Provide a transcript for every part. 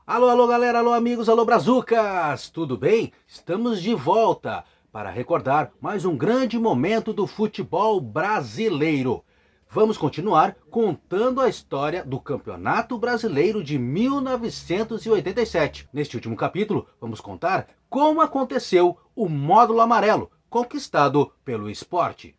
Alô, alô, galera, alô, amigos, alô, brazucas! Tudo bem? Estamos de volta para recordar mais um grande momento do futebol brasileiro. Vamos continuar contando a história do Campeonato Brasileiro de 1987. Neste último capítulo, vamos contar como aconteceu o módulo amarelo, conquistado pelo Sport.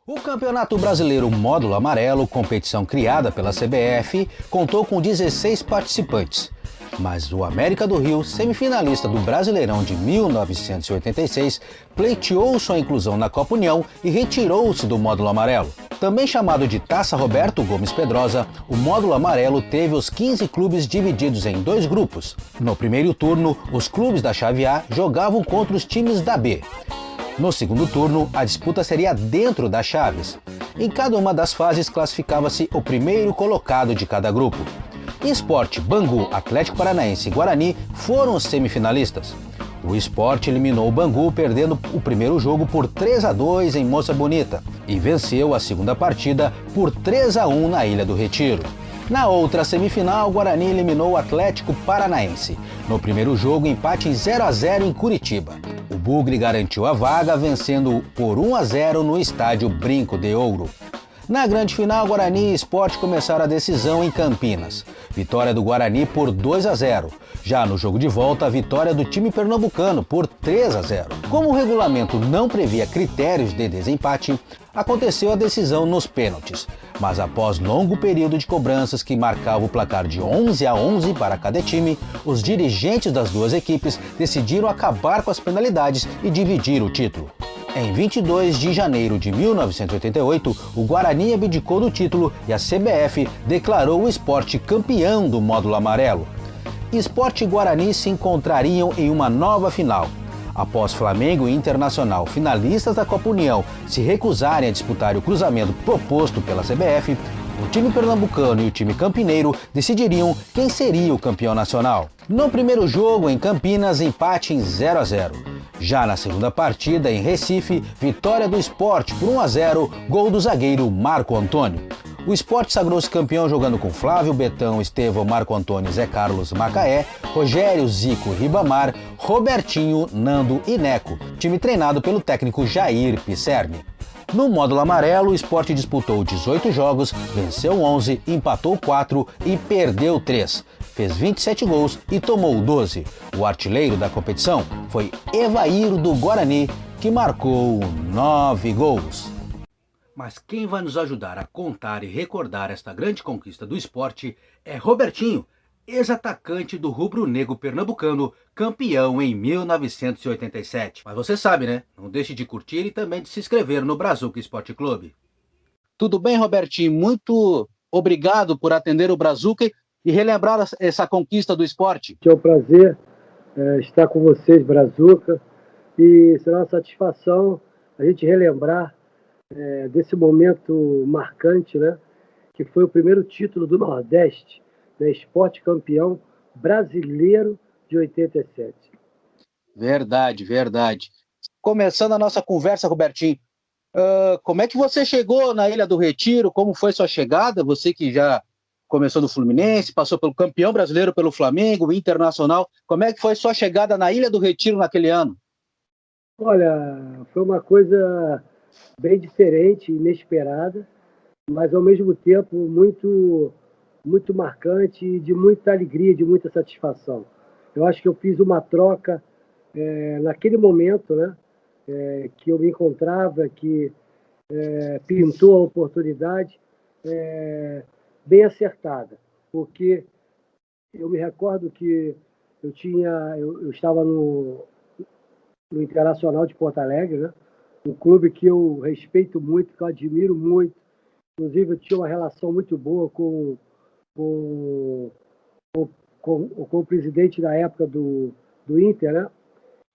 O Campeonato Brasileiro Módulo Amarelo, competição criada pela CBF, contou com 16 participantes. Mas o América do Rio, semifinalista do Brasileirão de 1986, pleiteou sua inclusão na Copa União e retirou-se do módulo amarelo. Também chamado de Taça Roberto Gomes Pedrosa, o módulo amarelo teve os 15 clubes divididos em dois grupos. No primeiro turno, os clubes da chave A jogavam contra os times da B. No segundo turno, a disputa seria dentro das chaves. Em cada uma das fases classificava-se o primeiro colocado de cada grupo. Sport, Bangu, Atlético Paranaense e Guarani foram os semifinalistas. O Sport eliminou o Bangu perdendo o primeiro jogo por 3-2 em Moça Bonita e venceu a segunda partida por 3-1 na Ilha do Retiro. Na outra semifinal, o Guarani eliminou o Atlético Paranaense. No primeiro jogo, empate em 0-0 em Curitiba. O Bugre garantiu a vaga, vencendo por 1-0 no estádio Brinco de Ouro. Na grande final, Guarani e Sport começaram a decisão em Campinas. Vitória do Guarani por 2-0. Já no jogo de volta, a vitória do time pernambucano por 3-0. Como o regulamento não previa critérios de desempate, aconteceu a decisão nos pênaltis. Mas após longo período de cobranças que marcava o placar de 11-11 para cada time, os dirigentes das duas equipes decidiram acabar com as penalidades e dividir o título. Em 22 de janeiro de 1988, o Guarani abdicou do título e a CBF declarou o Sport campeão do módulo amarelo. Sport e Guarani se encontrariam em uma nova final. Após Flamengo e Internacional, finalistas da Copa União, se recusarem a disputar o cruzamento proposto pela CBF, o time pernambucano e o time campineiro decidiriam quem seria o campeão nacional. No primeiro jogo, em Campinas, empate em 0-0. Já na segunda partida, em Recife, vitória do Sport por 1-0, gol do zagueiro Marco Antônio. O Sport sagrou-se campeão jogando com Flávio, Betão, Estevão, Marco Antônio, Zé Carlos, Macaé, Rogério, Zico, Ribamar, Robertinho, Nando e Neco, time treinado pelo técnico Jair Pisserni. No módulo amarelo, o Sport disputou 18 jogos, venceu 11, empatou 4 e perdeu 3. Fez 27 gols e tomou 12. O artilheiro da competição foi Evair do Guarani, que marcou 9 gols. Mas quem vai nos ajudar a contar e recordar esta grande conquista do esporte é Robertinho, ex-atacante do rubro-negro pernambucano, campeão em 1987. Mas você sabe, né? Não deixe de curtir e também de se inscrever no Brazuca Esporte Clube. Tudo bem, Robertinho? Muito obrigado por atender o Brazuca e relembrar essa conquista do esporte. É um prazer estar com vocês, Brazuca, e será uma satisfação a gente relembrar desse momento marcante, né, que foi o primeiro título do Nordeste, né, Esporte campeão brasileiro de 87. Verdade, verdade. Começando a nossa conversa, Robertinho, como é que você chegou na Ilha do Retiro? Como foi sua chegada? Você que já começou no Fluminense, passou pelo campeão brasileiro pelo Flamengo, Internacional. Como é que foi sua chegada na Ilha do Retiro naquele ano? Olha, foi uma coisa bem diferente, inesperada, mas ao mesmo tempo muito marcante e de muita alegria, de muita satisfação. Eu acho que eu fiz uma troca naquele momento, né, que eu me encontrava, que pintou a oportunidade bem acertada, porque eu me recordo que eu estava no Internacional de Porto Alegre, né, um clube que eu respeito muito, que eu admiro muito. Inclusive, eu tinha uma relação muito boa com, com o presidente da época do Inter, né?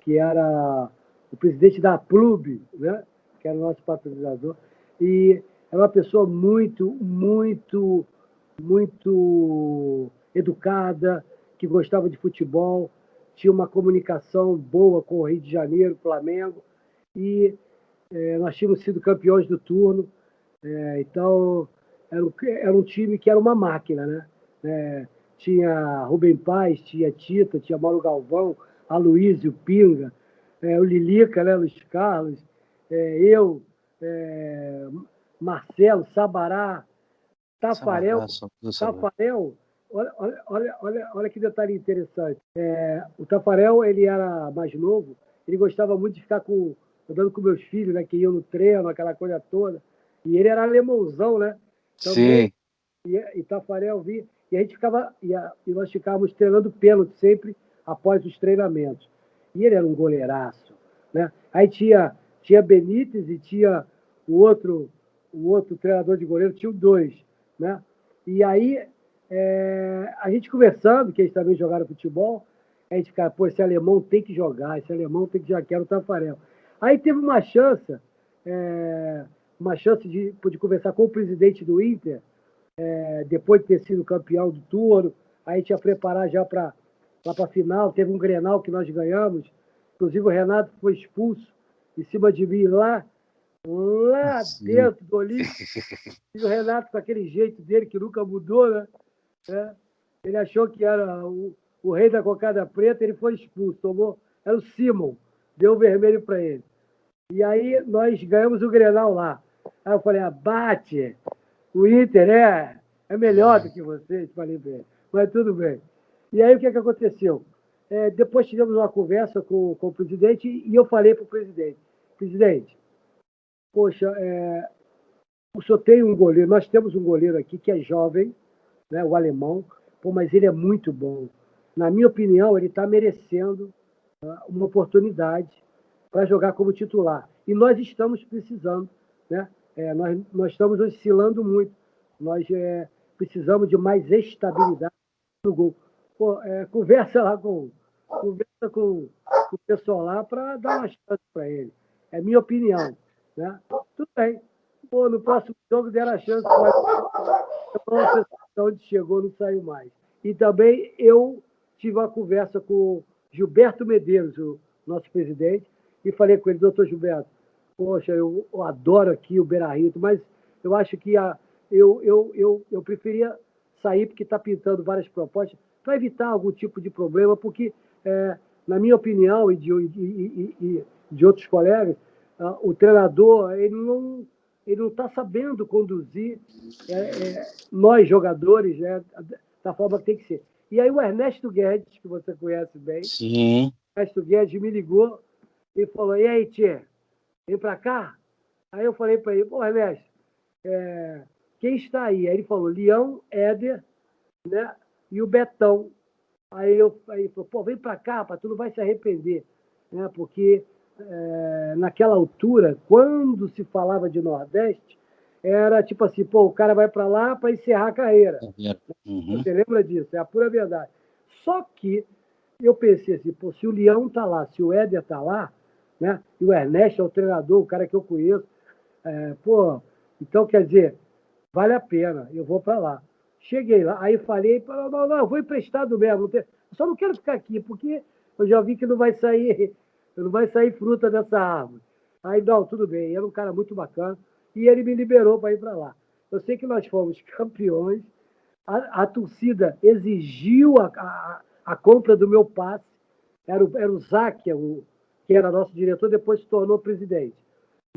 Que era o presidente da Clube, né? Que era o nosso patrocinador. E era uma pessoa muito educada, que gostava de futebol, tinha uma comunicação boa com o Rio de Janeiro, Flamengo, e nós tínhamos sido campeões do turno, então era um time que era uma máquina, né? Tinha Rubem Paz, tinha Tita, tinha Mauro Galvão, Aloysio, Pinga, o Lilica, né, Luiz Carlos, eu, Marcelo, Sabará, Tafarel. Tafarel, olha que detalhe interessante. O Tafarel, ele era mais novo, ele gostava muito de ficar andando com meus filhos, né, que iam no treino, aquela coisa toda. E ele era alemãozão, né? Também. Sim. E Tafarel vinha, e a gente e nós ficávamos treinando pênalti sempre após os treinamentos. E ele era um goleiraço, né? Aí tinha Benítez e tinha o outro treinador de goleiro, tinha dois, né? E aí a gente conversando, que eles também jogaram futebol, a gente ficava, pô, esse alemão tem que jogar, esse alemão tem que jogar, que era o Tafarel. Aí teve uma chance de conversar com o presidente do Inter, depois de ter sido campeão do turno, a gente ia preparar já para a final, teve um Grenal que nós ganhamos, inclusive o Renato foi expulso em cima de mim lá dentro do Olímpico, e o Renato com aquele jeito dele que nunca mudou, né? Ele achou que era o rei da cocada preta, ele foi expulso, era o Simon, deu o vermelho para ele. E aí nós ganhamos o Grenal lá. Aí eu falei, bate, o Inter é melhor do que vocês, falei para ele, mas tudo bem. E aí o que aconteceu? Depois tivemos uma conversa com o presidente e eu falei para o presidente, poxa, o senhor tem um goleiro, nós temos um goleiro aqui que é jovem, né, o alemão, mas ele é muito bom. Na minha opinião, ele está merecendo uma oportunidade para jogar como titular. E nós estamos precisando, né? Nós estamos oscilando muito. Nós precisamos de mais estabilidade no gol. Pô, conversa com o pessoal lá para dar uma chance para ele. É minha opinião. Né? Tudo bem. Pô, no próximo jogo deram a chance para onde chegou, não saiu mais. E também eu tive uma conversa com o Gilberto Medeiros, o nosso presidente, e falei com ele, doutor Gilberto, poxa, eu adoro aqui o Beira-Rio, mas eu acho que eu preferia sair porque está pintando várias propostas para evitar algum tipo de problema, porque, na minha opinião e de outros colegas, o treinador ele não está sabendo conduzir nós, jogadores, da forma que tem que ser. E aí o Ernesto Guedes, que você conhece bem, sim, Ernesto Guedes me ligou e falou, e aí, tchê, vem para cá? Aí eu falei para ele, pô, Ernesto, quem está aí? Aí ele falou, Leão, Éder, né, e o Betão. Aí ele falou, pô, vem para cá, tu não vai se arrepender, né, porque naquela altura, quando se falava de Nordeste, era tipo assim, pô, o cara vai para lá para encerrar a carreira. Uhum. Você lembra disso? É a pura verdade. Só que eu pensei assim, pô, se o Leão tá lá, se o Éder tá lá, né, e o Ernesto é o treinador, o cara que eu conheço, pô, então quer dizer, vale a pena, eu vou para lá. Cheguei lá, aí falei, não, eu vou emprestado mesmo, só não quero ficar aqui, porque eu já vi que não vai sair fruta dessa árvore. Aí, não, tudo bem, era um cara muito bacana, e ele me liberou para ir para lá. Eu sei que nós fomos campeões, a torcida exigiu a compra do meu passe, era o Záquia, que era nosso diretor, depois se tornou presidente.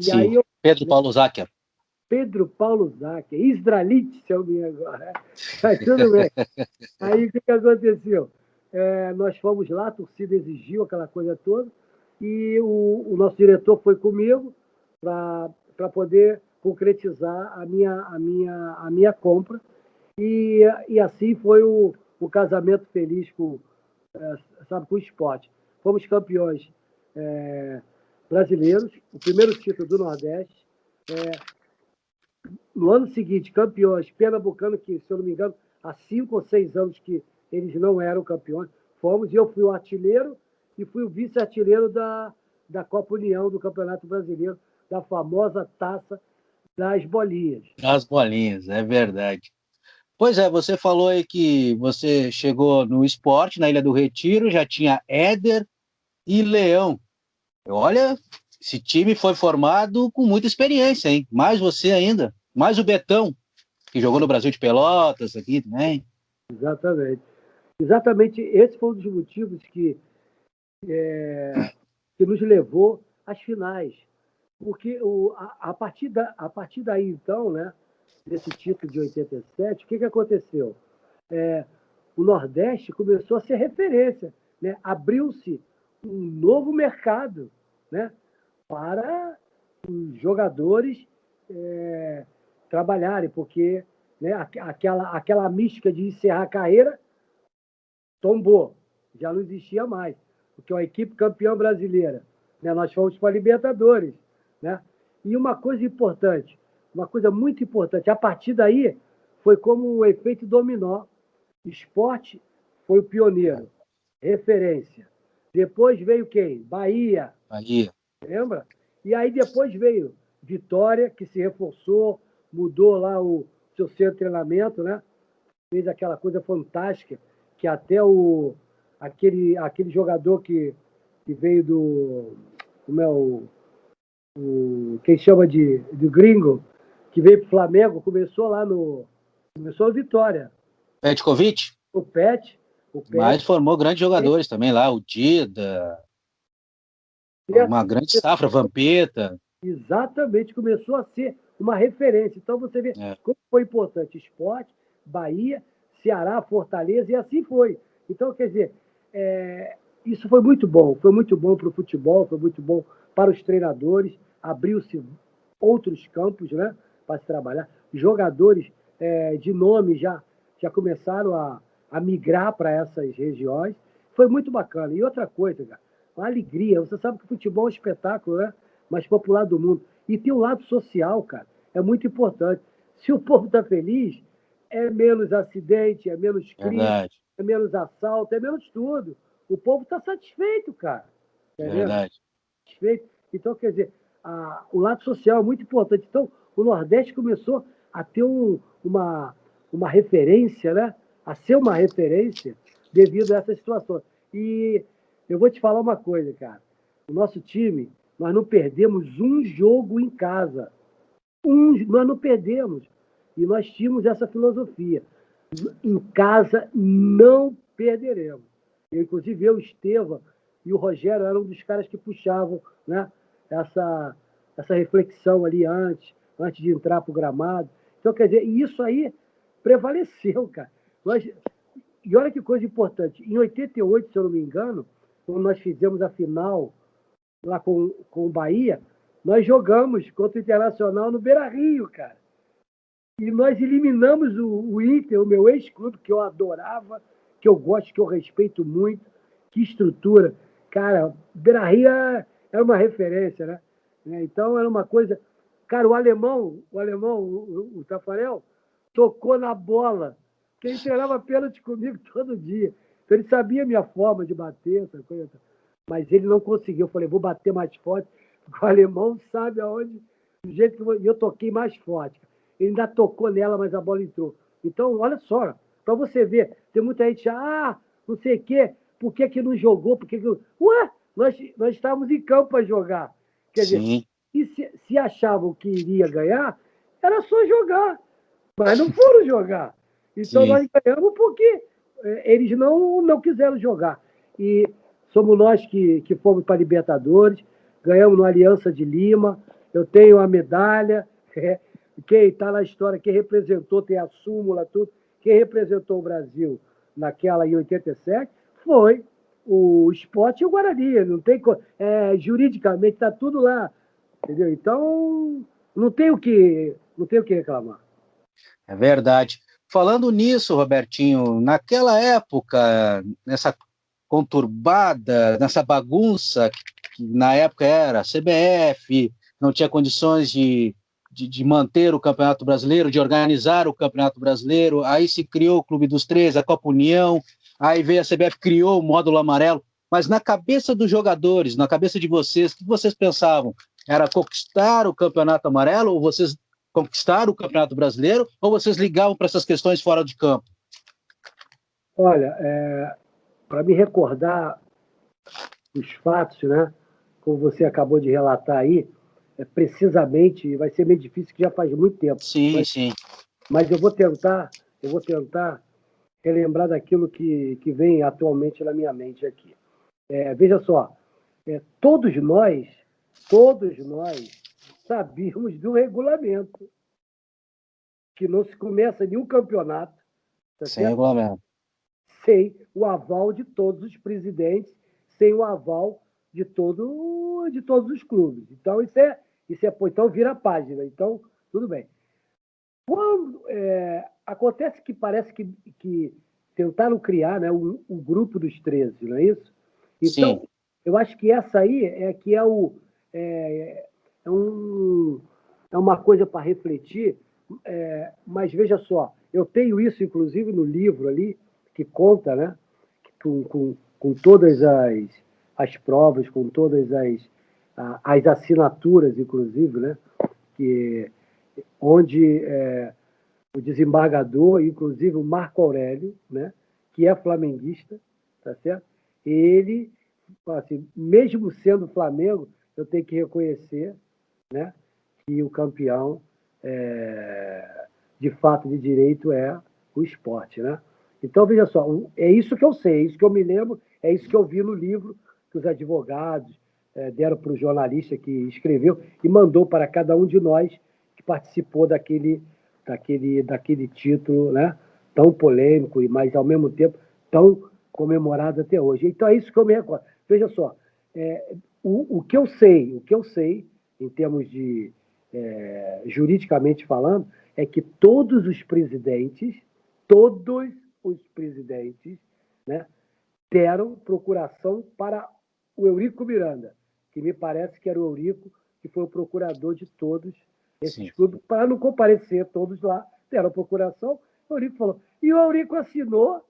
E sim, aí Pedro Paulo Záquia. Pedro Paulo Záquia, Israelite, se eu me agora. Mas tudo bem. Aí o que aconteceu? Nós fomos lá, a torcida exigiu aquela coisa toda, e o nosso diretor foi comigo para poder concretizar a minha compra. E assim foi o casamento feliz com o esporte. Fomos campeões brasileiros, o primeiro título do Nordeste. No ano seguinte, campeões pernambucanos, que, se eu não me engano, há 5 ou 6 anos que eles não eram campeões, fomos, e eu fui o artilheiro e fui o vice-artilheiro da Copa União, do Campeonato Brasileiro, da famosa Taça das Bolinhas. Das Bolinhas, é verdade. Pois é, você falou aí que você chegou no esporte, na Ilha do Retiro, já tinha Éder e Leão. Olha, esse time foi formado com muita experiência, hein? Mais você ainda, mais o Betão, que jogou no Brasil de Pelotas aqui também. Exatamente. Exatamente esse foi um dos motivos que nos levou às finais. Porque a partir daí, então, né, desse título de 87, o que aconteceu? O Nordeste começou a ser referência, né? Abriu-se um novo mercado, né, para os jogadores trabalharem, porque, né, aquela mística de encerrar a carreira tombou, já não existia mais, porque a equipe campeã brasileira, né, nós fomos para a Libertadores, né? E uma coisa importante, uma coisa muito importante, a partir daí foi como um efeito dominó. Esporte foi o pioneiro, referência. Depois veio quem? Bahia, Bahia. lembra? E aí depois veio Vitória, que se reforçou, mudou lá o seu centro de treinamento, né? Fez aquela coisa fantástica, que até aquele jogador que veio do. Como é quem chama de gringo, que veio para o Flamengo, começou lá no. Começou no Vitória. Petkovic? O Pet. Mas formou grandes jogadores também lá, o Dida, uma grande safra, Vampeta. Exatamente, começou a ser uma referência. Então você vê como foi importante Sport, Bahia, Ceará, Fortaleza, e assim foi. Então, quer dizer, isso foi muito bom para o futebol, foi muito bom para os treinadores, abriu-se outros campos, né, para se trabalhar. Jogadores de nome já começaram a migrar para essas regiões. Foi muito bacana. E outra coisa, cara, uma alegria. Você sabe que o futebol é um espetáculo, né? Mais popular do mundo. E tem um lado social, cara. É muito importante. Se o povo está feliz, é menos acidente, é menos crime, é menos assalto, é menos tudo. O povo está satisfeito, cara. Verdade. Satisfeito. Então, quer dizer, o lado social é muito importante. Então, o Nordeste começou a ter uma referência, né? A ser uma referência devido a essa situação. E eu vou te falar uma coisa, cara. O nosso time, nós não perdemos um jogo em casa. Nós não perdemos. E nós tínhamos essa filosofia. Em casa não perderemos. Inclusive, eu, Estevam e o Rogério eram um dos caras que puxavam, né, essa reflexão ali antes de entrar para o gramado. Então, quer dizer, isso aí prevaleceu, cara. E olha que coisa importante. Em 88, se eu não me engano, quando nós fizemos a final lá com o Bahia, nós jogamos contra o Internacional no Beira-Rio, cara. E nós eliminamos o Inter, o meu ex-clube, que eu adorava, que eu gosto, que eu respeito muito. Que estrutura. Cara, Beira-Rio era uma referência, né? Então era uma coisa... Cara, o alemão, o Tafarel, tocou na bola. Porque ele treinava pênalti comigo todo dia. Então ele sabia a minha forma de bater, essa coisa. Mas ele não conseguiu. Eu falei, vou bater mais forte, porque o alemão sabe aonde, do jeito que eu toquei mais forte. Ele ainda tocou nela, mas a bola entrou. Então, olha só, para você ver, tem muita gente, não sei o quê, por que não jogou? Ué, nós estávamos em campo para jogar. Quer dizer, e se achavam que iria ganhar, era só jogar. Mas não foram jogar. Então nós ganhamos porque eles não quiseram jogar. E somos nós que fomos para a Libertadores, ganhamos no Aliança de Lima, eu tenho a medalha, quem está na história, quem representou, tem a súmula, tudo, quem representou o Brasil naquela em 87 foi o Sport e o Guarani. Não tem, juridicamente está tudo lá. Entendeu? Então, não tem o que reclamar. É verdade. Falando nisso, Robertinho, naquela época, nessa conturbada, nessa bagunça, que na época era CBF, não tinha condições de manter o Campeonato Brasileiro, de organizar o Campeonato Brasileiro, aí se criou o Clube dos 13, a Copa União, aí veio a CBF, criou o módulo amarelo, mas na cabeça dos jogadores, na cabeça de vocês, o que vocês pensavam? Era conquistar o Campeonato Amarelo, ou vocês conquistaram o Campeonato Brasileiro, ou vocês ligavam para essas questões fora de campo? Olha, para me recordar os fatos, né? como você acabou de relatar aí, precisamente, vai ser meio difícil, que já faz muito tempo. Sim, sim. Mas eu vou tentar relembrar daquilo que vem atualmente na minha mente aqui. Veja só, todos nós sabíamos do regulamento, que não se começa nenhum campeonato, tá Sem certo? regulamento. Sem o aval de todos os presidentes, sem o aval de todos os clubes. Então, então vira a página. Então, tudo bem. Quando acontece que parece que tentaram criar, né, o grupo dos 13, não é isso? Então, Sim. eu acho que essa aí é uma coisa para refletir, mas veja só, eu tenho isso, inclusive, no livro ali, que conta, né, com todas as provas, com todas as assinaturas, inclusive, né, que, onde o desembargador, inclusive o Marco Aurélio, né, que é flamenguista, tá certo? Ele, assim, mesmo sendo Flamengo, eu tenho que reconhecer, né, que o campeão, de fato, de direito, é o esporte, né? Então, veja só, é isso que eu sei, é isso que eu me lembro, é isso que eu vi no livro que os advogados deram para o jornalista que escreveu e mandou para cada um de nós que participou daquele título, né, tão polêmico e, mas, ao mesmo tempo, tão comemorado até hoje. Então, é isso que eu me recordo. Veja só, o que eu sei, em termos de juridicamente falando, é que todos os presidentes, né, deram procuração para o Eurico Miranda, que me parece que era o Eurico que foi o procurador de todos esses clubes, para não comparecer todos lá, deram procuração, o Eurico falou. E o Eurico assinou,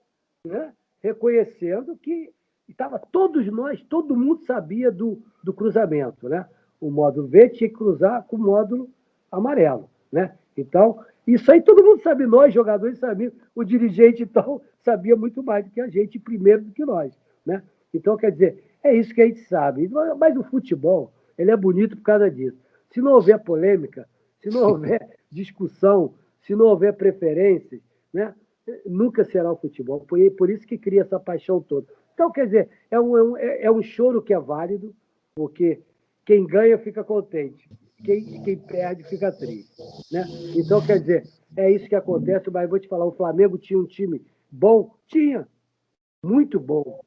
né, reconhecendo que estava todo mundo sabia do cruzamento, né? O módulo V tinha que cruzar com o módulo amarelo, né? Então, isso aí todo mundo sabe, nós jogadores sabíamos, o dirigente então sabia muito mais do que a gente, primeiro do que nós, né? Então, quer dizer, é isso que a gente sabe. Mas o futebol, ele é bonito por causa disso. Se não houver polêmica, se não houver discussão, se não houver preferências, né, nunca será o futebol. Por isso que cria essa paixão toda. Então, quer dizer, é um choro que é válido, porque quem ganha fica contente, quem perde fica triste. Né? Então, quer dizer, é isso que acontece, mas vou te falar, o Flamengo tinha um time bom? Tinha, muito bom.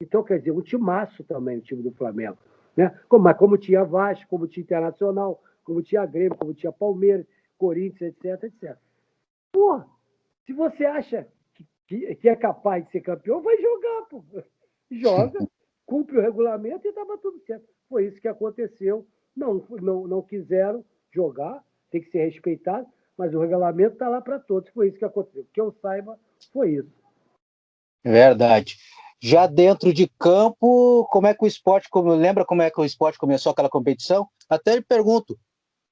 Então, quer dizer, um timaço também, o time do Flamengo. Né? Mas como tinha Vasco, como tinha Internacional, como tinha Grêmio, como tinha Palmeiras, Corinthians, etc, etc. Pô, se você acha que é capaz de ser campeão, vai jogar, pô. Joga, cumpre o regulamento e estava tudo certo. Foi isso que aconteceu. Não quiseram jogar, tem que ser respeitado, mas o regulamento está lá para todos. Foi isso que aconteceu. Que eu saiba, foi isso. Verdade. Já dentro de campo, como é que o esporte, lembra como é que o esporte começou aquela competição? Até lhe pergunto,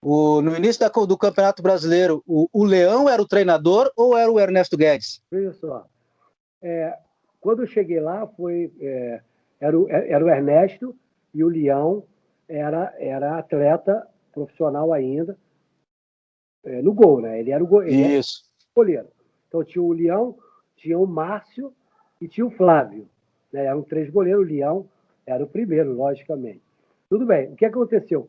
no início do Campeonato Brasileiro, o Leão era o treinador ou era o Ernesto Guedes? Veja só, quando eu cheguei lá, era o Ernesto e o Leão era atleta profissional ainda, no gol, né? Ele era Isso. goleiro. Então tinha o Leão, tinha o Márcio e tinha o Flávio. Né? Eram 3 goleiros, o Leão era o primeiro, logicamente. Tudo bem, o que aconteceu?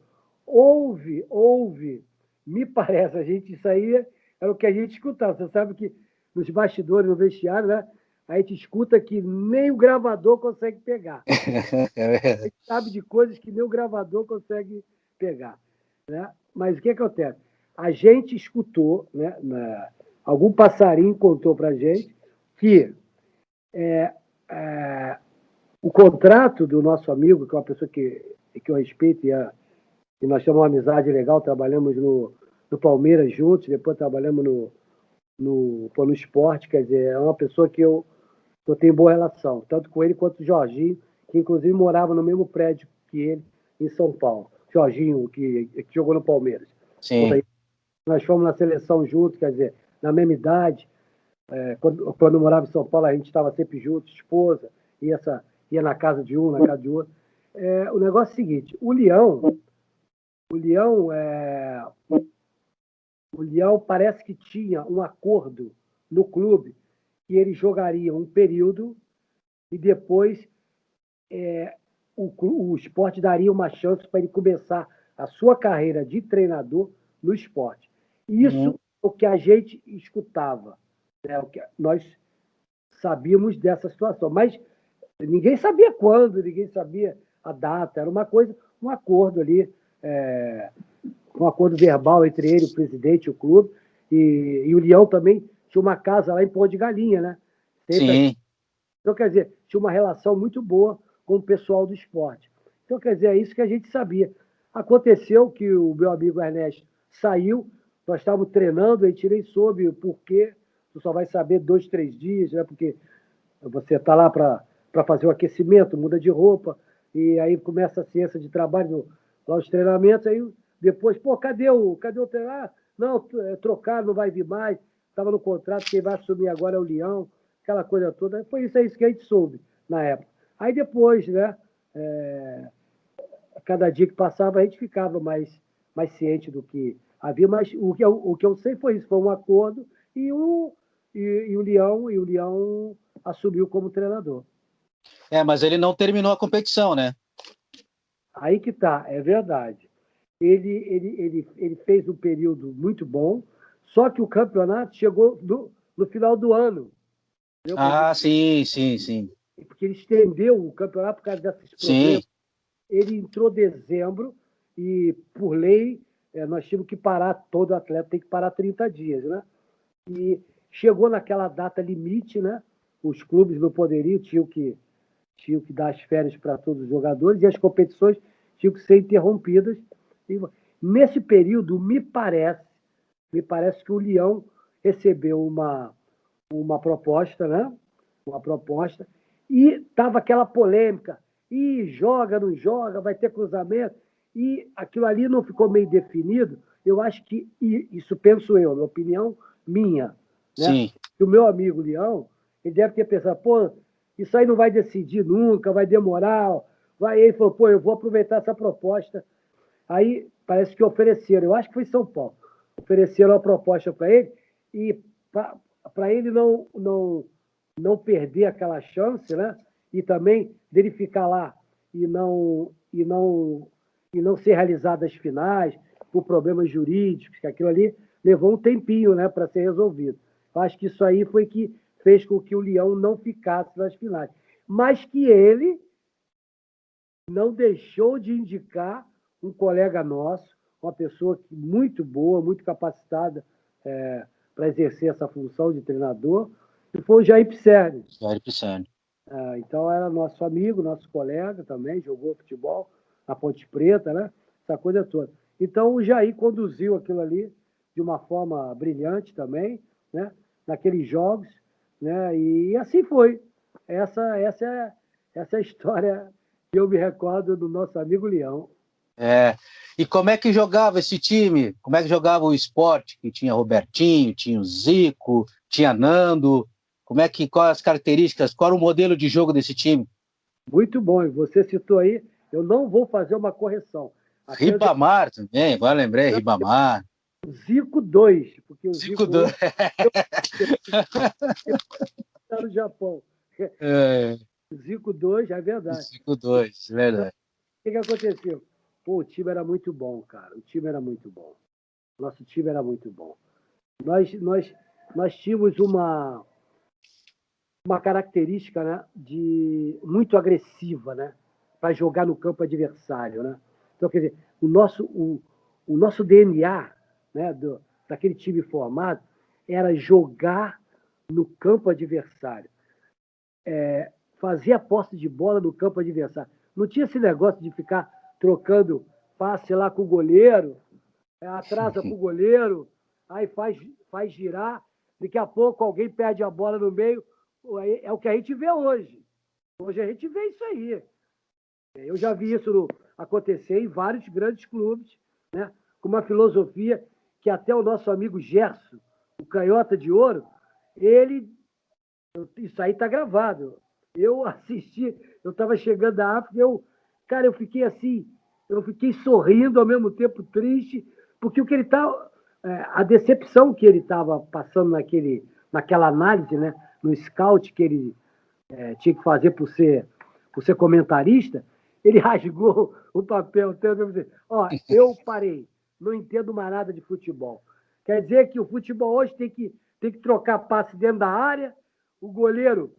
Me parece, isso aí era o que a gente escutava. Você sabe que nos bastidores, no vestiário, né, a gente escuta que nem o gravador consegue pegar. A gente sabe de coisas que nem o gravador consegue pegar. Né? Mas o que acontece? A gente escutou, né, algum passarinho contou para a gente que o contrato do nosso amigo, que é uma pessoa que eu respeito e nós temos uma amizade legal, trabalhamos no Palmeiras juntos, depois trabalhamos no esporte, quer dizer, é uma pessoa que eu tenho boa relação, tanto com ele quanto o Jorginho, que inclusive morava no mesmo prédio que ele, em São Paulo. Jorginho, que jogou no Palmeiras. Sim. Nós fomos na seleção juntos, quer dizer, na mesma idade. Quando eu morava em São Paulo, a gente estava sempre junto, esposa, ia na casa de um, na casa de outro. O negócio é o seguinte, o Leão, o Leão parece que tinha um acordo no clube que ele jogaria um período e depois o esporte daria uma chance para ele começar a sua carreira de treinador no esporte. Isso Uhum. é o que a gente escutava, né? O que nós sabíamos dessa situação, mas ninguém sabia quando, ninguém sabia a data, era uma coisa, um acordo ali, um acordo verbal entre ele, o presidente e o clube, e o Leão também tinha uma casa lá em Pô de Galinha, né? Sempre. Sim. Então, quer dizer, tinha uma relação muito boa com o pessoal do esporte. Então, quer dizer, é isso que a gente sabia. Aconteceu que o meu amigo Ernesto saiu, nós estávamos treinando, a gente nem soube o porquê, tu só vai saber 2, 3 dias, né? Porque você está lá para fazer o aquecimento, muda de roupa, e aí começa a ciência de trabalho, lá os treinamentos, aí depois, pô, cadê o treinador? Ah, não, trocar, não vai vir mais, estava no contrato, quem vai assumir agora é o Leão, aquela coisa toda. Foi isso que a gente soube na época. Aí depois, né, cada dia que passava a gente ficava mais ciente do que havia, mas o que eu sei foi isso, foi um acordo e o Leão assumiu como treinador. Mas ele não terminou a competição, né? Aí que tá, é verdade. Ele fez um período muito bom, só que o campeonato chegou no final do ano, entendeu? Ah, sim, sim, sim. Porque ele estendeu o campeonato por causa desses Sim. problemas. Ele entrou em dezembro e, por lei, nós tínhamos que parar, todo atleta tem que parar 30 dias, né? E chegou naquela data limite, né? Os clubes não poderiam, tinham que dar as férias para todos os jogadores e as competições tinham que ser interrompidas. E, nesse período, me parece que o Leão recebeu uma proposta, né? Uma proposta, e estava aquela polêmica, e joga, não joga, vai ter cruzamento, e aquilo ali não ficou meio definido. Eu acho que, isso penso eu, minha opinião minha, né? Sim. Que o meu amigo Leão, ele deve ter pensado, pô, isso aí não vai decidir nunca, vai demorar. Ele falou, pô, eu vou aproveitar essa proposta. Aí parece que ofereceram, eu acho que foi São Paulo, ofereceram a proposta para ele, e para ele não perder aquela chance, né? E também dele ficar lá e não ser realizado as finais por problemas jurídicos, que aquilo ali levou um tempinho, né, para ser resolvido. Eu acho que isso aí foi que fez com que o Leão não ficasse nas finais. Mas que ele não deixou de indicar um colega nosso, uma pessoa muito boa, muito capacitada para exercer essa função de treinador, que foi o Jair Pisserni. Jair Pisani. Então, era nosso amigo, nosso colega também, jogou futebol na Ponte Preta, né? Essa coisa toda. Então, o Jair conduziu aquilo ali de uma forma brilhante também, né? Naqueles jogos, né? E assim foi. Essa é a história que eu me recordo do nosso amigo Leão. E como é que jogava esse time? Como é que jogava o esporte? Que tinha Robertinho, tinha o Zico, tinha Nando. Quais as características, qual era o modelo de jogo desse time? Muito bom. E você citou aí, eu não vou fazer uma correção. Até Ribamar também, agora lembrei, Ribamar. o Zico 2, porque o Zico Zico do... 1 está no Japão. é, O Zico 2, é verdade. Zico 2, Então, verdade. o que aconteceu? Pô, o time era muito bom, cara. O time era muito bom. Nosso time era muito bom. Nós tínhamos uma característica, né, muito agressiva, né, para jogar no campo adversário, né? Então, quer dizer, o nosso DNA, né, daquele time formado era jogar no campo adversário, fazer a posse de bola no campo adversário. Não tinha esse negócio de ficar trocando passe lá com o goleiro, atrasa para o goleiro, aí faz girar, daqui a pouco alguém perde a bola no meio. É o que a gente vê hoje. Hoje a gente vê isso aí. Eu já vi isso acontecer em vários grandes clubes, né? Com uma filosofia que até o nosso amigo Gerson, o Canhota de Ouro, isso aí está gravado. Eu assisti, eu estava chegando da África, cara, eu fiquei assim, eu fiquei sorrindo ao mesmo tempo triste, porque o que ele tá, a decepção que ele estava passando naquela análise, né, no scout que ele tinha que fazer por ser comentarista, ele rasgou o papel. Ó, eu parei, não entendo mais nada de futebol. Quer dizer que o futebol hoje tem que trocar passe dentro da área, o goleiro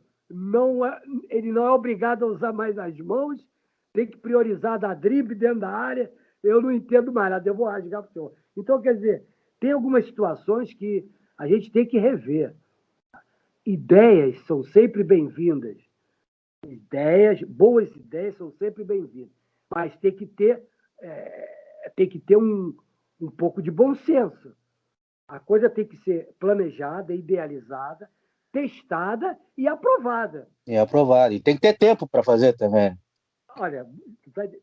ele não é obrigado a usar mais as mãos, tem que priorizar dar drible dentro da área. Eu não entendo mais nada, eu vou rasgar para o senhor. Então, quer dizer, tem algumas situações que a gente tem que rever. Ideias são sempre bem-vindas. Boas ideias são sempre bem-vindas. Mas tem que ter um pouco de bom senso. A coisa tem que ser planejada, idealizada, testada e aprovada. É aprovado. E tem que ter tempo para fazer também. Olha,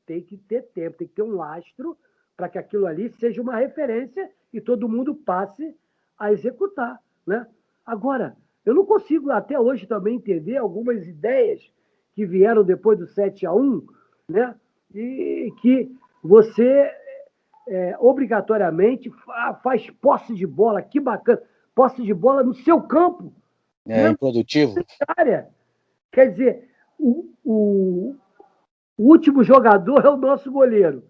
tem que ter tempo, tem que ter um lastro para que aquilo ali seja uma referência e todo mundo passe a executar, né? Agora, eu não consigo até hoje também entender algumas ideias que vieram depois do 7-1, né? E que você obrigatoriamente faz posse de bola, que bacana, posse de bola no seu campo, É improdutivo. área. Quer dizer, o último jogador é o nosso goleiro.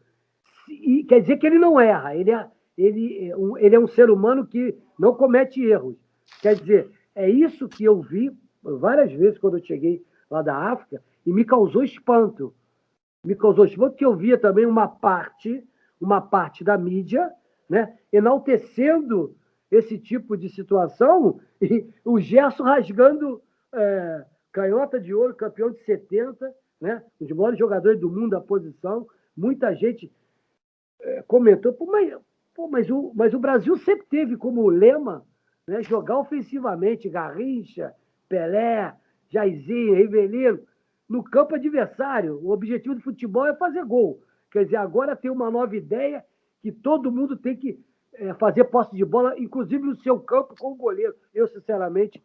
E quer dizer que ele não erra, ele é um ser humano que não comete erros. Quer dizer, é isso que eu vi várias vezes quando eu cheguei lá da África e me causou espanto. Me causou espanto que eu via também uma parte da mídia, né, enaltecendo esse tipo de situação e o Gerson rasgando canhota de ouro, campeão de 70, né, um dos maiores jogadores do mundo da posição. Muita gente comentou, mas o Brasil sempre teve como lema, né, jogar ofensivamente, Garrincha, Pelé, Jairzinho, Rivelino, no campo adversário. O objetivo do futebol é fazer gol. Quer dizer, agora tem uma nova ideia que todo mundo tem que fazer posse de bola, inclusive no seu campo com o goleiro. Eu, sinceramente,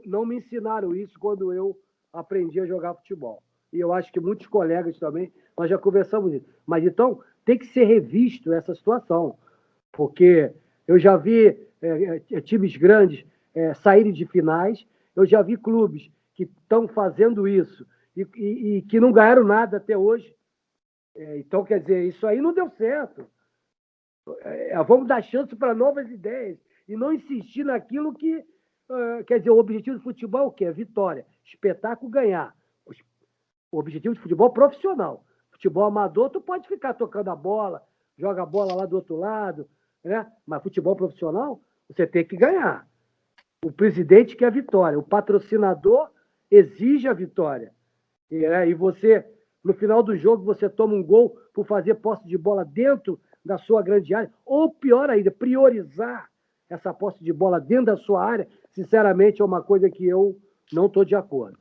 não me ensinaram isso quando eu aprendi a jogar futebol. E eu acho que muitos colegas também, nós já conversamos isso. Mas então, tem que ser revisto essa situação, porque eu já vi times grandes saírem de finais, eu já vi clubes que estão fazendo isso e que não ganharam nada até hoje. Então, quer dizer, isso aí não deu certo. Vamos dar chance para novas ideias e não insistir naquilo que... quer dizer, o objetivo do futebol é o quê? Vitória, espetáculo, ganhar. O objetivo de futebol profissional. Futebol amador, tu pode ficar tocando a bola, joga a bola lá do outro lado, né? Mas futebol profissional, você tem que ganhar. O presidente quer a vitória, o patrocinador exige a vitória. E você, no final do jogo, você toma um gol por fazer posse de bola dentro da sua grande área, ou pior ainda, priorizar essa posse de bola dentro da sua área, sinceramente, é uma coisa que eu não estou de acordo.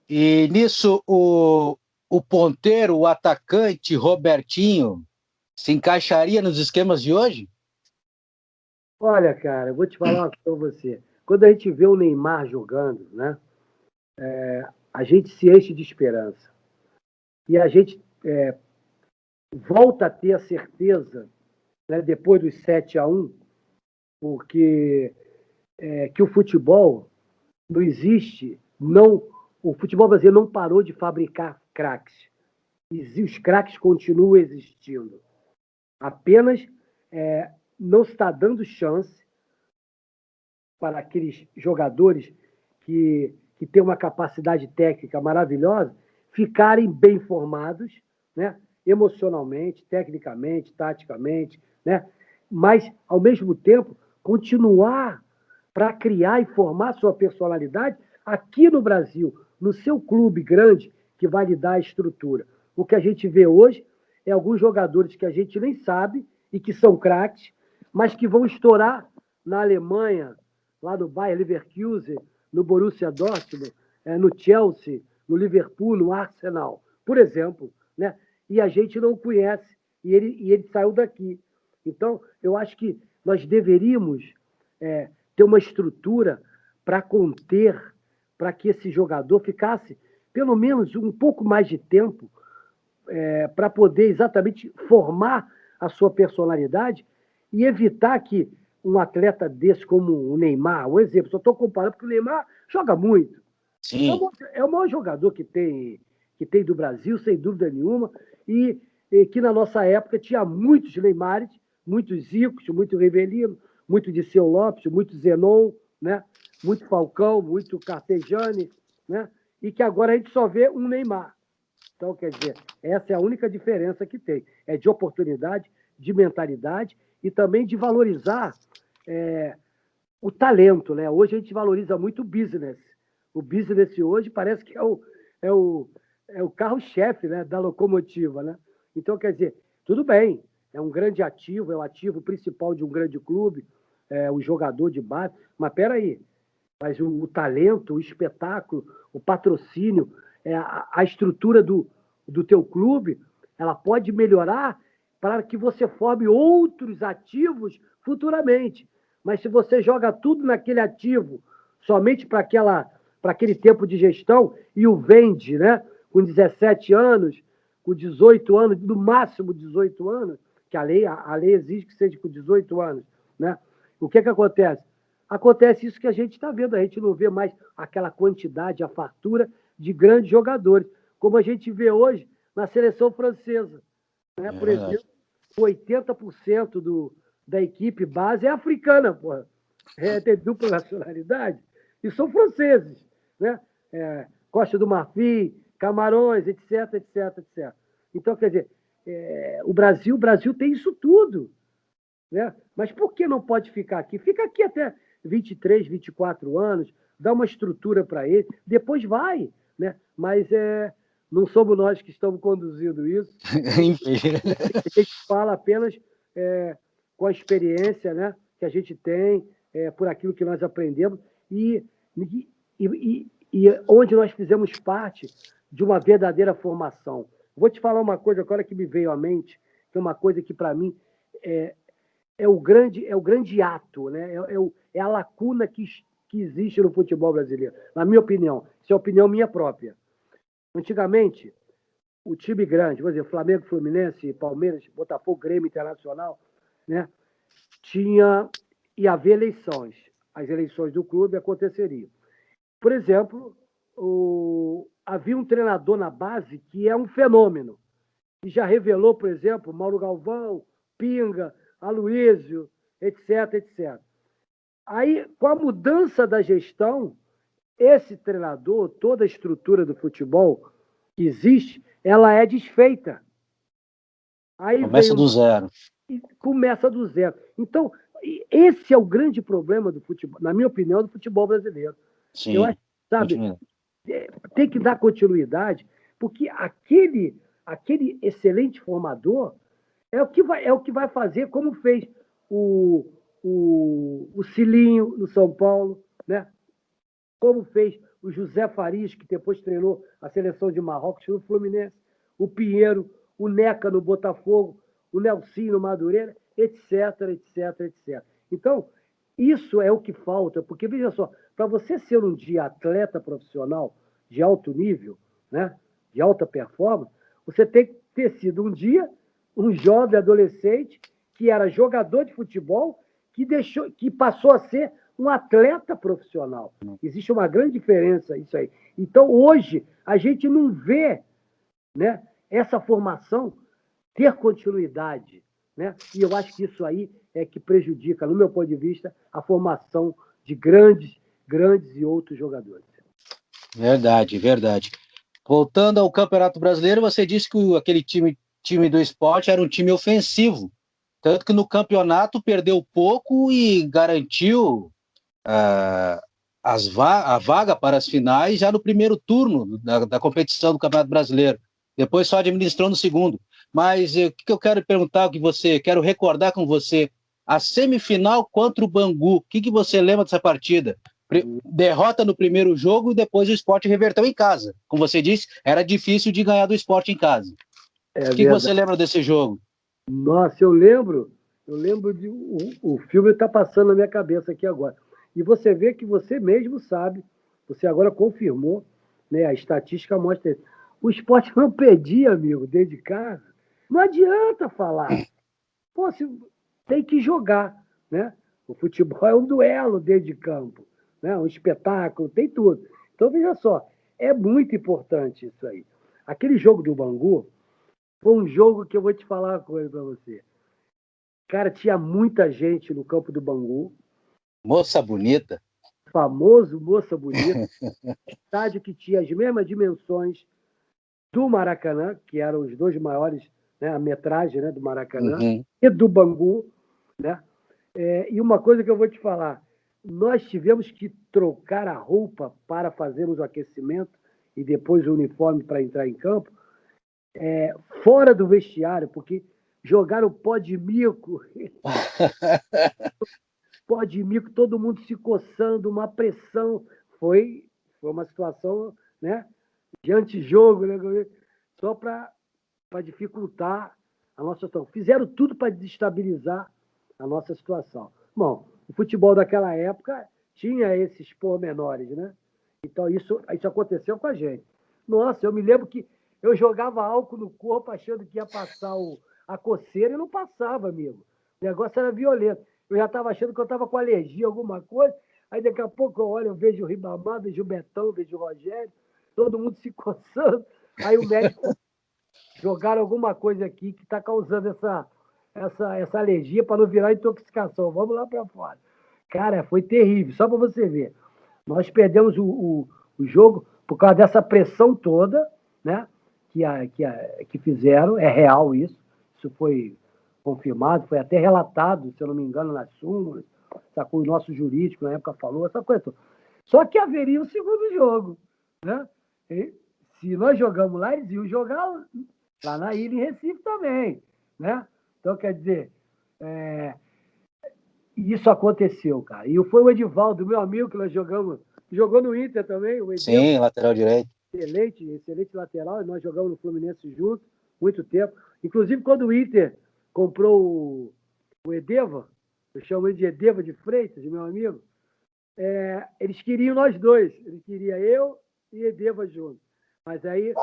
E nisso, o ponteiro, o atacante Robertinho, se encaixaria nos esquemas de hoje? Olha, cara, eu vou te falar uma coisa para você. Quando a gente vê o Neymar jogando, né, a gente se enche de esperança. E a gente volta a ter a certeza, né, depois dos 7-1, porque que o futebol não existe, o futebol brasileiro não parou de fabricar craques. E os craques continuam existindo. Apenas não se está dando chance para aqueles jogadores que têm uma capacidade técnica maravilhosa ficarem bem formados, né? Emocionalmente, tecnicamente, taticamente, né? Mas, ao mesmo tempo, continuar para criar e formar sua personalidade aqui no Brasil, no seu clube grande, que vai lhe dar a estrutura. O que a gente vê hoje é alguns jogadores que a gente nem sabe e que são craques, mas que vão estourar na Alemanha, lá no Bayer Leverkusen, no Borussia Dortmund, no Chelsea, no Liverpool, no Arsenal, por exemplo, né? E a gente não conhece, e ele saiu daqui. Então, eu acho que nós deveríamos ter uma estrutura para conter, para que esse jogador ficasse pelo menos um pouco mais de tempo para poder exatamente formar a sua personalidade e evitar que um atleta desse como o Neymar, um exemplo, só estou comparando porque o Neymar joga muito. Sim. É o maior jogador que tem do Brasil, sem dúvida nenhuma, e que na nossa época tinha muitos Neymares, muitos Zicos, muito Rivelino, muito Dirceu Lopes, muito Zenon, né? Muito Falcão, muito Carpegiani, né? E que agora a gente só vê um Neymar. Então, quer dizer, essa é a única diferença que tem. É de oportunidade, de mentalidade e também de valorizar o talento, né? Hoje a gente valoriza muito o business. O business hoje parece que é o, é o carro-chefe, né, da locomotiva, né? Então, quer dizer, tudo bem, é um grande ativo, é o ativo principal de um grande clube, é o jogador de base, mas peraí, mas o talento, o espetáculo, o patrocínio, a estrutura do teu clube, ela pode melhorar para que você forme outros ativos futuramente. Mas se você joga tudo naquele ativo, somente para aquele tempo de gestão, e o vende, né? Com 17 anos, com 18 anos, no máximo 18 anos, que a lei exige que seja com 18 anos, né? O que acontece? Acontece isso que a gente está vendo, a gente não vê mais aquela quantidade, a fartura de grandes jogadores, como a gente vê hoje na seleção francesa. Né? Por exemplo, 80% da equipe base é africana, porra. Tem dupla nacionalidade, e são franceses. Né? Costa do Marfim, Camarões, etc, etc, etc. Então, quer dizer, o Brasil tem isso tudo. Né? Mas por que não pode ficar aqui? Fica aqui até 23, 24 anos, dá uma estrutura para ele, depois vai. Né? Mas não somos nós que estamos conduzindo isso. A gente fala apenas com a experiência, né, que a gente tem, por aquilo que nós aprendemos, e onde nós fizemos parte de uma verdadeira formação. Vou te falar uma coisa agora que me veio à mente, que é uma coisa que, para mim, é o grande ato, né? É a lacuna que existe no futebol brasileiro, na minha opinião. Isso é a opinião minha própria. Antigamente, o time grande, vou dizer, Flamengo, Fluminense, Palmeiras, Botafogo, Grêmio, Internacional, né? Ia haver eleições. As eleições do clube aconteceriam. Por exemplo, havia um treinador na base que é um fenômeno. E já revelou, por exemplo, Mauro Galvão, Pinga, Aloísio, etc, etc. Aí, com a mudança da gestão, esse treinador, toda a estrutura do futebol que existe, ela é desfeita. Aí começa do zero. Começa do zero. Então, esse é o grande problema do futebol, na minha opinião, do futebol brasileiro. Sim. Eu acho, sabe, tem que dar continuidade, porque aquele excelente formador é o que vai fazer, como fez o Cilinho no São Paulo, né? Como fez o José Farias, que depois treinou a seleção de Marrocos no Fluminense, o Pinheiro, o Neca no Botafogo, o Nelsinho no Madureira, etc, etc, etc. Então, isso é o que falta, porque, veja só, para você ser um dia atleta profissional de alto nível, né, de alta performance, você tem que ter sido um dia um jovem adolescente que era jogador de futebol, que passou a ser um atleta profissional. Existe uma grande diferença isso aí. Então, hoje, a gente não vê, né, essa formação ter continuidade. Né? E eu acho que isso aí é que prejudica, no meu ponto de vista, a formação de grandes e outros jogadores. Verdade, verdade. Voltando ao Campeonato Brasileiro, você disse que aquele time do Sport era um time ofensivo. Tanto que no campeonato perdeu pouco e garantiu a vaga para as finais já no primeiro turno da competição do Campeonato Brasileiro. Depois só administrou no segundo. Mas o que eu quero perguntar, quero recordar com você, a semifinal contra o Bangu, o que você lembra dessa partida? Derrota no primeiro jogo e depois o Sport reverteu em casa. Como você disse, era difícil de ganhar do Sport em casa. O que você lembra desse jogo? Nossa, eu lembro de o filme está passando na minha cabeça aqui agora. E você vê que você mesmo sabe, você agora confirmou, né, a estatística mostra isso. O Sport não perdia, amigo, dentro de casa. Não adianta falar. Pô, tem que jogar, né? O futebol é um duelo dentro de campo, né? Um espetáculo, tem tudo. Então, veja só, é muito importante isso aí. Aquele jogo do Bangu foi um jogo que eu vou te falar uma coisa para você. Cara, tinha muita gente no campo do Bangu. Moça bonita. Famoso Moça Bonita. Estádio que tinha as mesmas dimensões do Maracanã, que eram os dois maiores, né, a metragem, né, do Maracanã, e do Bangu, né? E uma coisa que eu vou te falar, nós tivemos que trocar a roupa para fazermos o aquecimento e depois o uniforme para entrar em campo, fora do vestiário, porque jogaram pó de mico, todo mundo se coçando, uma pressão. Foi uma situação, né, de antijogo, né, só para dificultar a nossa situação. Fizeram tudo para desestabilizar a nossa situação. Bom, o futebol daquela época tinha esses pormenores, né? Então, isso aconteceu com a gente. Nossa, eu me lembro que eu jogava álcool no corpo achando que ia passar a coceira e não passava, amigo. O negócio era violento. Eu já estava achando que eu estava com alergia a alguma coisa, aí daqui a pouco eu olho, eu vejo o Ribamar, vejo o Betão, vejo o Rogério, todo mundo se coçando. Aí o médico jogaram alguma coisa aqui que está causando essa alergia para não virar intoxicação. Vamos lá para fora. Cara, foi terrível, só para você ver. Nós perdemos o jogo por causa dessa pressão toda, né? Que fizeram, é real isso. Isso foi confirmado, foi até relatado, se eu não me engano, nas súmulas. Sacou? O nosso jurídico na época falou, essa coisa toda. Só que haveria o segundo jogo, né? E, se nós jogamos lá, eles iam jogar lá na ilha, em Recife também, né? Então, quer dizer, isso aconteceu, cara. E foi o Edivaldo, meu amigo, que nós jogou no Inter também, o Edivaldo. Sim, lateral direito. Excelente lateral, e nós jogamos no Fluminense junto, muito tempo. Inclusive, quando o Inter comprou o Edeva, eu chamo ele de Edeva de Freitas, meu amigo, eles queriam nós dois, ele queria eu e Edeva juntos. Mas aí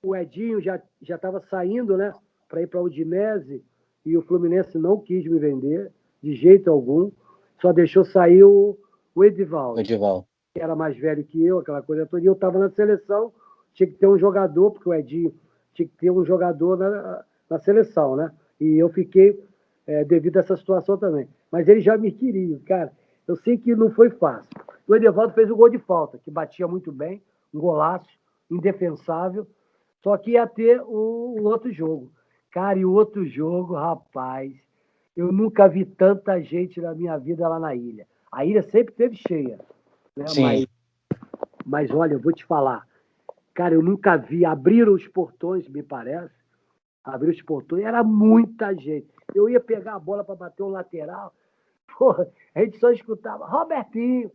o Edinho já estava saindo, né, para ir para a Udinese, e o Fluminense não quis me vender, de jeito algum, só deixou sair o Edivaldo. Que era mais velho que eu, aquela coisa toda, e eu estava na seleção, tinha que ter um jogador, porque o Edinho tinha que ter um jogador na seleção, né? E eu fiquei devido a essa situação também. Mas eles já me queriam, cara. Eu sei que não foi fácil. O Edivaldo fez um gol de falta, que batia muito bem, um golaço, indefensável, só que ia ter o outro jogo. Cara, e o outro jogo, rapaz, eu nunca vi tanta gente na minha vida lá na ilha. A ilha sempre esteve cheia, né? Sim. Mas olha, eu vou te falar. Cara, eu nunca vi. Abriram os portões, me parece. Abriram os portões, era muita gente. Eu ia pegar a bola para bater um lateral. Porra, a gente só escutava, Robertinho,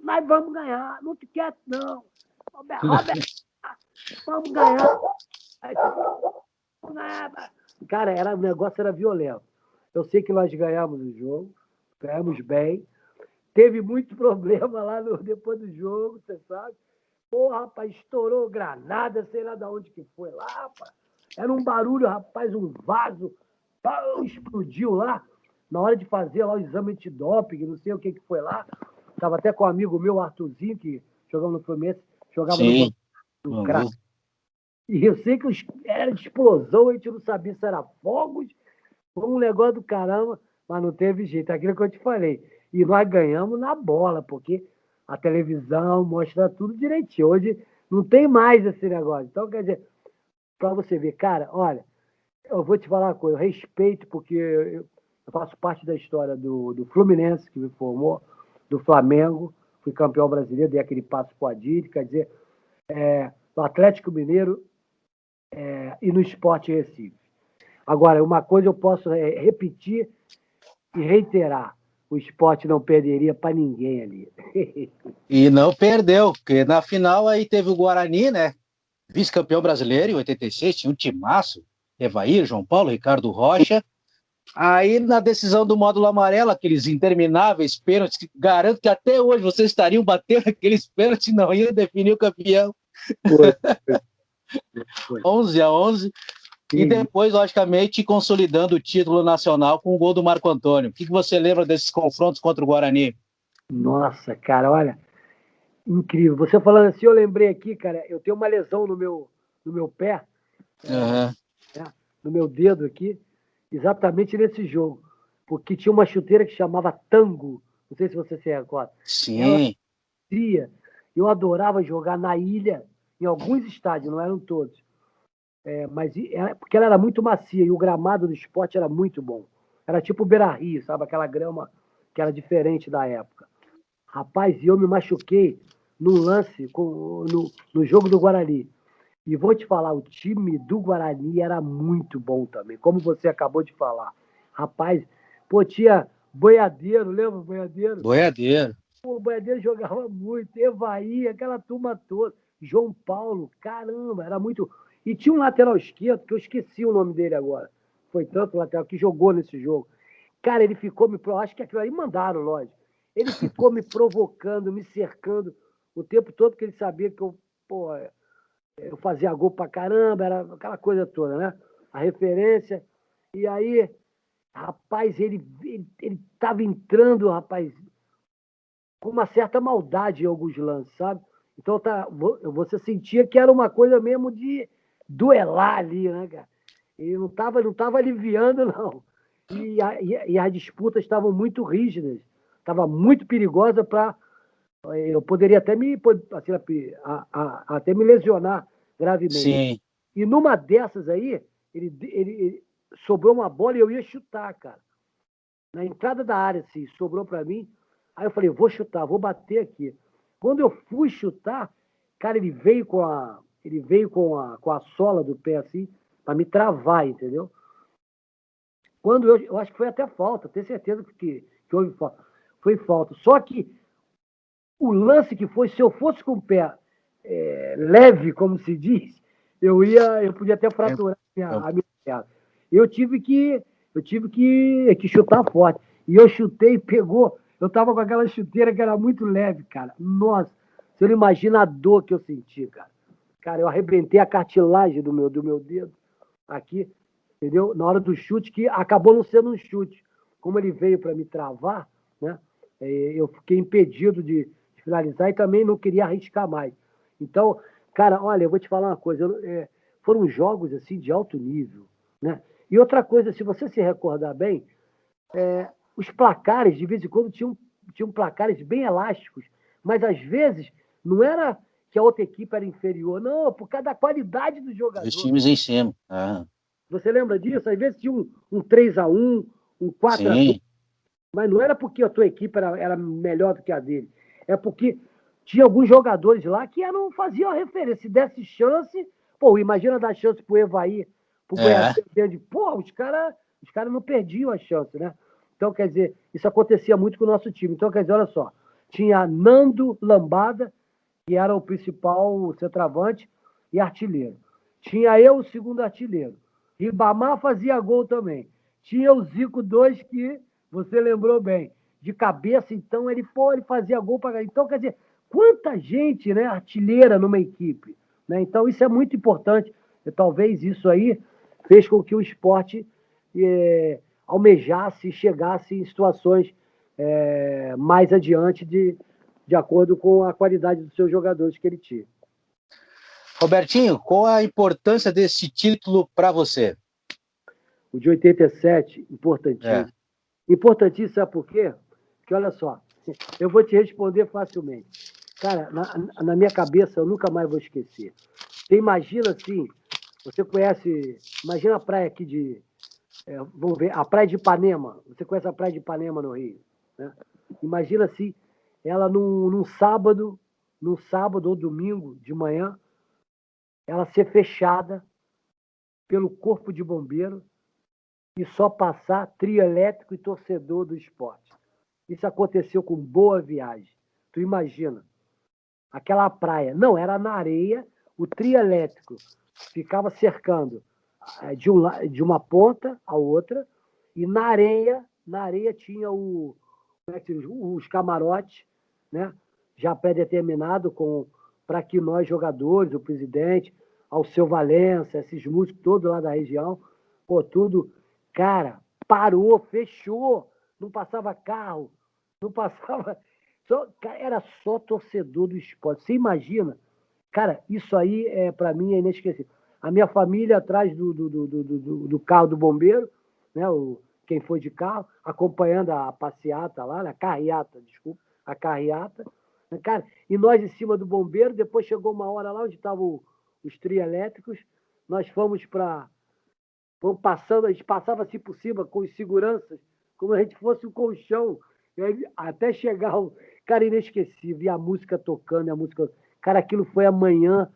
nós vamos ganhar. Não te quieto, não. Robertinho, vamos ganhar. Cara, o negócio era violento. Eu sei que nós ganhamos o jogo, ganhamos bem. Teve muito problema lá depois do jogo, você sabe. Porra, rapaz, estourou granada, sei lá de onde que foi lá, rapaz. Era um barulho, rapaz, um vaso, explodiu lá. Na hora de fazer lá o exame antidoping, não sei o que foi lá. Estava até com um amigo meu, Arthurzinho, que jogava no Fluminense, jogava no crack. E eu sei que era de explosão, a gente não sabia se era fogos, foi um negócio do caramba, mas não teve jeito, aquilo que eu te falei. E nós ganhamos na bola, porque a televisão mostra tudo direitinho. Hoje não tem mais esse negócio. Então, quer dizer, para você ver, cara, olha, eu vou te falar uma coisa, eu respeito, porque eu faço parte da história do Fluminense, que me formou, do Flamengo, fui campeão brasileiro, dei aquele passo pro Adílio, quer dizer, do Atlético Mineiro e no Sport Recife. Agora, uma coisa eu posso repetir e reiterar, o Sport não perderia para ninguém ali. E não perdeu, porque na final aí teve o Guarani, né? Vice-campeão brasileiro em 86, tinha um timaço, Evair, João Paulo, Ricardo Rocha, Aí, na decisão do módulo amarelo, aqueles intermináveis pênaltis, que garanto que até hoje vocês estariam batendo aqueles pênaltis e não iam definir o campeão. Foi, foi, foi. 11-11. E E, depois, logicamente, consolidando o título nacional com o gol do Marco Antônio. O que você lembra desses confrontos contra o Guarani? nossa, cara, olha, incrível. Você falando assim, eu lembrei aqui, cara, eu tenho uma lesão no meu pé, Uhum. né, no meu dedo aqui, exatamente nesse jogo. Porque tinha uma chuteira que chamava Tango, não sei se você se recorda. Ela Sim. tria, eu adorava jogar na ilha, em alguns estádios, não eram todos. Porque ela era muito macia e o gramado do esporte era muito bom. Era tipo o Beira-Rio, sabe? Aquela grama que era diferente da época. Rapaz, e eu me machuquei num lance no jogo do Guarani. E vou te falar, o time do Guarani era muito bom também, como você acabou de falar. Rapaz, pô, tinha Boiadeiro, lembra o Boiadeiro? Boiadeiro. Pô, o Boiadeiro jogava muito, Evaí, aquela turma toda. João Paulo, caramba, era muito. E tinha um lateral esquerdo, que eu esqueci o nome dele agora. Foi tanto lateral que jogou nesse jogo. Cara, ele ficou me. Acho que aquilo aí mandaram, lógico. Ele ficou me provocando, me cercando o tempo todo, que ele sabia que eu fazia gol pra caramba, era aquela coisa toda, né? A referência. E aí, rapaz, ele tava entrando, rapaz, com uma certa maldade em alguns lances, sabe? Então você sentia que era uma coisa mesmo de duelar ali, né, cara? E não tava aliviando, não. E as disputas estavam muito rígidas, estava muito perigosa para. Eu poderia até assim, até me lesionar gravemente. Sim. E numa dessas aí, ele sobrou uma bola e eu ia chutar, cara. Na entrada da área, assim, sobrou para mim. Aí eu falei, vou chutar, vou bater aqui. Quando eu fui chutar, cara, ele veio com a sola do pé, assim, para me travar, entendeu? Quando eu acho que foi até falta, tenho certeza que houve falta. Foi falta. Só que o lance que foi, se eu fosse com o pé leve, como se diz, eu podia até É, fraturar é, a minha perna. Eu tive que, eu tive que chutar forte. E eu chutei, pegou. Eu tava com aquela chuteira que era muito leve, cara. Nossa, você não imagina a dor que eu senti, cara. Cara, eu arrebentei a cartilagem do meu dedo aqui, entendeu? Na hora do chute, que acabou não sendo um chute. Como ele veio para me travar, né? Eu fiquei impedido de finalizar e também não queria arriscar mais. Então, cara, olha, eu vou te falar uma coisa. Foram jogos assim de alto nível, né? E outra coisa, se você se recordar bem, os placares de vez em quando tinham placares bem elásticos, mas às vezes não era que a outra equipe era inferior, não, por causa da qualidade do os jogador. times em cima. Ah, Você lembra disso? Às vezes tinha um 3-1, um 4-2, sim. mas não era porque a tua equipe era melhor do que a dele. É porque tinha alguns jogadores lá que faziam a referência. Se desse chance, pô, imagina dar chance pro Evaí, pro É. Goiás. Pô, os cara não perdiam a chance, né? Então, quer dizer, isso acontecia muito com o nosso time. Então, quer dizer, olha só, tinha Nando Lambada, que era o principal centroavante e artilheiro. Tinha eu, o segundo artilheiro. Ribamar fazia gol também. Tinha o Zico 2, que você lembrou bem. De cabeça, então, ele fazia gol para. Então, quer dizer, quanta gente, né, artilheira numa equipe. Né? Então, isso é muito importante. E talvez isso aí fez com que o esporte almejasse e chegasse em situações mais adiante de acordo com a qualidade dos seus jogadores que ele tinha. Robertinho, qual a importância desse título para você? O de 87, É. importantíssimo. Importantíssimo, sabe por quê? Porque olha só, eu vou te responder facilmente. Cara, na minha cabeça eu nunca mais vou esquecer. Você imagina assim, você conhece, imagina a praia aqui vamos ver, a praia de Ipanema. Você conhece a praia de Ipanema no Rio, né? Imagina assim, ela num sábado ou domingo de manhã, ela ser fechada pelo corpo de bombeiro e só passar trio elétrico e torcedor do esporte. Isso aconteceu com Boa Viagem. Tu imagina, aquela praia, não, era na areia, o trio elétrico ficava cercando de uma ponta à outra, E na areia tinha os camarotes, né? Já pré-determinado para que nós, jogadores, o presidente, Alceu Valença, esses músicos todos lá da região, pô, tudo, cara, parou, fechou, não passava carro, não passava. Era só torcedor do esporte. Você imagina? Cara, isso aí, para mim, é inesquecível. A minha família atrás do carro do bombeiro, né? Quem foi de carro, acompanhando a passeata lá, a carreata, desculpa, a carreata. Cara, e nós em cima do bombeiro, depois chegou uma hora lá onde estavam os trios elétricos, nós fomos passando, a gente passava assim por cima com os seguranças, como a gente fosse um colchão, até chegar o cara inesquecível, e a música tocando, cara, aquilo foi a manhã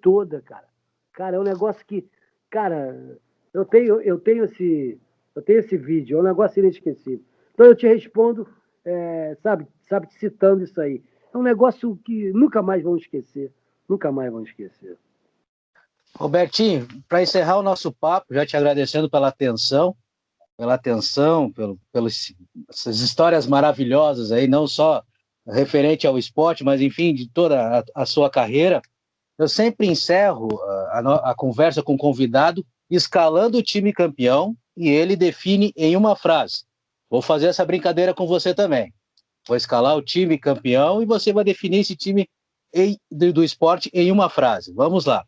toda, cara. Cara, é um negócio que, cara, eu tenho esse vídeo, é um negócio inesquecível. Então eu te respondo, sabe, citando isso aí. É um negócio que nunca mais vão esquecer. Nunca mais vão esquecer. Robertinho, para encerrar o nosso papo, já te agradecendo pela atenção, pelas essas histórias maravilhosas aí, não só referente ao esporte, mas enfim, de toda a sua carreira. Eu sempre encerro a conversa com o convidado escalando o time campeão e ele define em uma frase. Vou fazer essa brincadeira com você também. Vou escalar o time campeão e você vai definir esse time do esporte em uma frase. Vamos lá.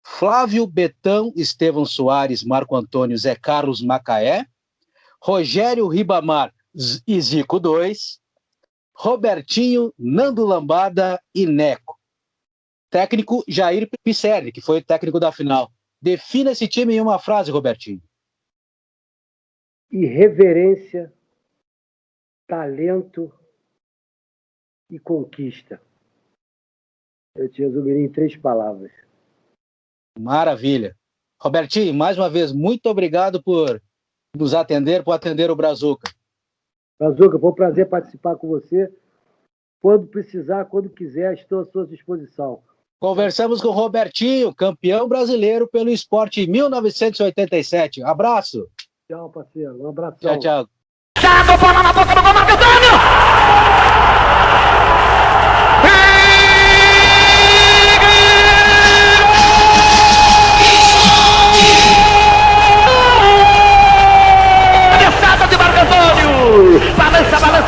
Flávio, Betão, Estevão Soares, Marco Antônio, Zé Carlos, Macaé, Rogério, Ribamar e Zico 2, Robertinho, Nando Lambada e Neco. Técnico Jair Pisserni, que foi o técnico da final. Defina esse time em uma frase, Robertinho. Irreverência, talento e conquista. Eu te resumiria em 3 palavras. Maravilha. Robertinho, mais uma vez, muito obrigado por nos atender, por atender o Brazuca. Brazuca, foi um prazer participar com você. Quando precisar, quando quiser, estou à sua disposição. Conversamos com o Robertinho, campeão brasileiro pelo esporte em 1987. Abraço. Tchau, parceiro. Um abração. Tchau, tchau. Jogou bola na boca do gol, Marco Antônio! Cabeçada de Marco Antônio! Balança, balança!